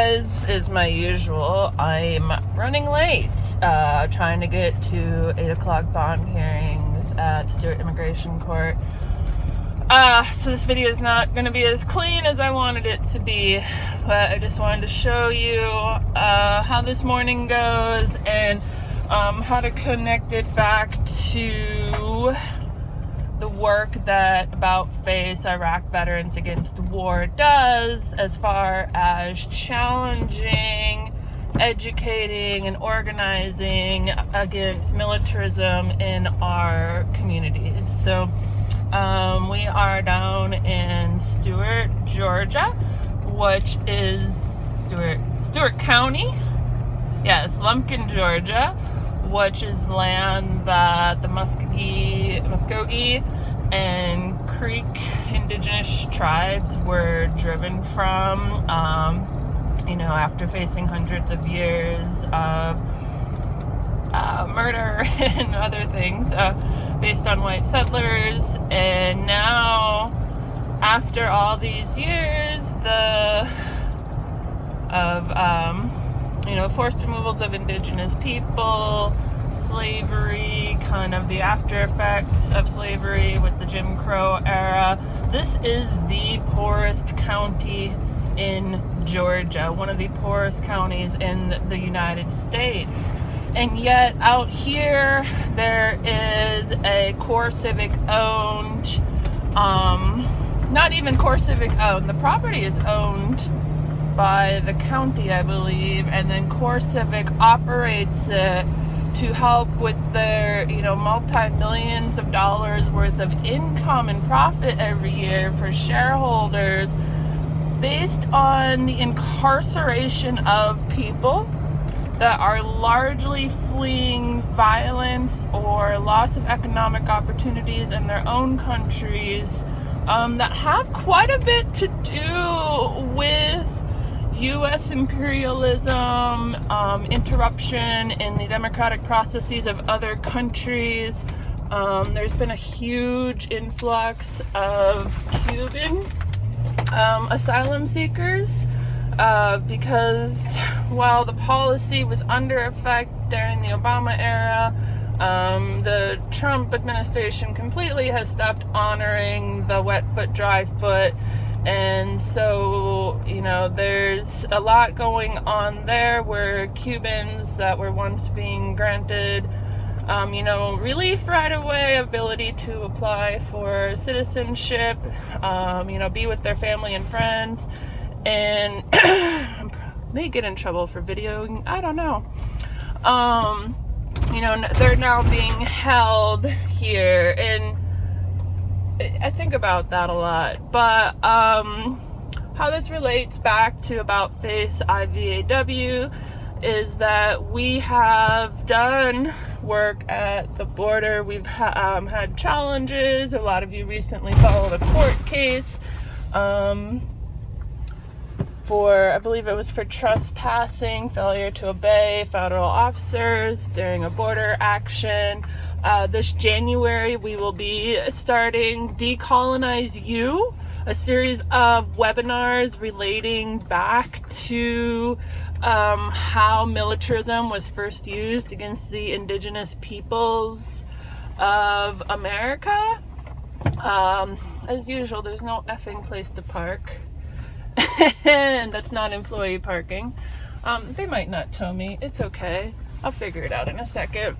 As is my usual, I'm running late, trying to get to 8 o'clock bond hearings at Stewart Immigration Court. So this video is not going to be as clean as I wanted it to be, but I just wanted to show you how this morning goes and how to connect it back to the work that About Face Iraq Veterans Against War does as far as challenging, educating, and organizing against militarism in our communities. So we are down in Stewart, Georgia, which is Stewart County. Yes, Lumpkin, Georgia, which is land that the Muskogee and Creek indigenous tribes were driven from, after facing hundreds of years of murder and other things based on white settlers. And now, after all these years, forced removals of indigenous people, slavery, kind of the after effects of slavery with the Jim Crow era. This is the poorest county in Georgia, one of the poorest counties in the United States. And yet out here there is a CoreCivic owned, not even CoreCivic owned, the property is owned by the county, I believe, and then CoreCivic operates it to help with their, multi-millions of dollars worth of income and profit every year for shareholders based on the incarceration of people that are largely fleeing violence or loss of economic opportunities in their own countries, that have quite a bit to do with U.S. imperialism, interruption in the democratic processes of other countries. There's been a huge influx of Cuban asylum seekers because while the policy was under effect during the Obama era, the Trump administration completely has stopped honoring the wet foot, dry foot. And so, there's a lot going on there where Cubans that were once being granted, relief right away, ability to apply for citizenship, be with their family and friends, and may get in trouble for videoing, I don't know. They're now being held here, and I think about that a lot, but how this relates back to About Face IVAW is that we have done work at the border. We've had challenges. A lot of you recently followed a court case for, I believe it was for trespassing, failure to obey federal officers during a border action. This January, we will be starting Decolonize You, a series of webinars relating back to how militarism was first used against the indigenous peoples of America. As usual, there's no effing place to park. And that's not employee parking. They might not tow me. It's okay. I'll figure it out in a second.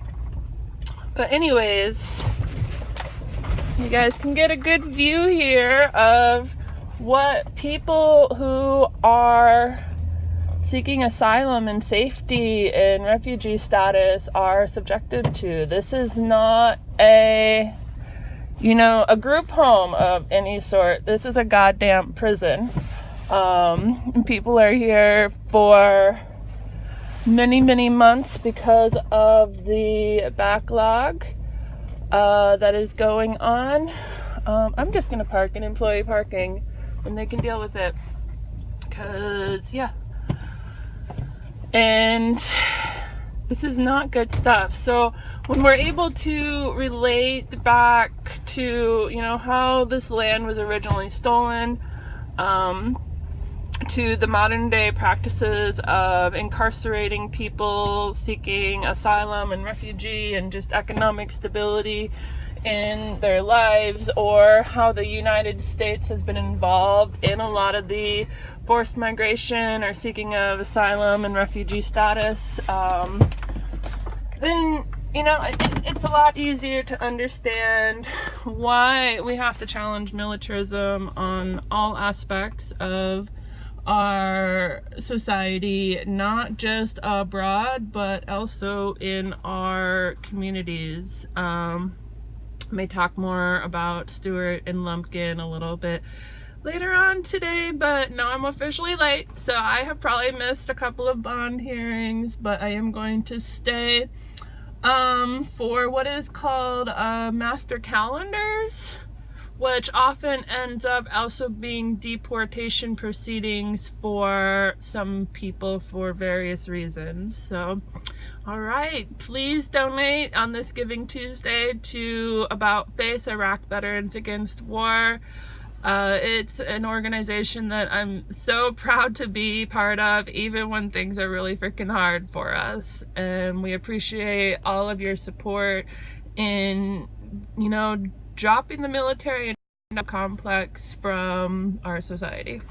But anyways, you guys can get a good view here of what people who are seeking asylum and safety and refugee status are subjected to. This is not a group home of any sort. This is a goddamn prison. People are here for many, many months because of the backlog that is going on. I'm just going to park in employee parking and they can deal with it. Because, yeah. And this is not good stuff. So when we're able to relate back to, how this land was originally stolen, to the modern day practices of incarcerating people seeking asylum and refugee and just economic stability in their lives, or how the United States has been involved in a lot of the forced migration or seeking of asylum and refugee status, then it's a lot easier to understand why we have to challenge militarism on all aspects of our society, not just abroad, but also in our communities. May talk more about Stewart and Lumpkin a little bit later on today, but now I'm officially late, so I have probably missed a couple of bond hearings, but I am going to stay for what is called master calendars, which often ends up also being deportation proceedings for some people for various reasons. So, all right, please donate on this Giving Tuesday to About Face Iraq Veterans Against War. It's an organization that I'm so proud to be part of, even when things are really freaking hard for us. And we appreciate all of your support in, dropping the military complex from our society.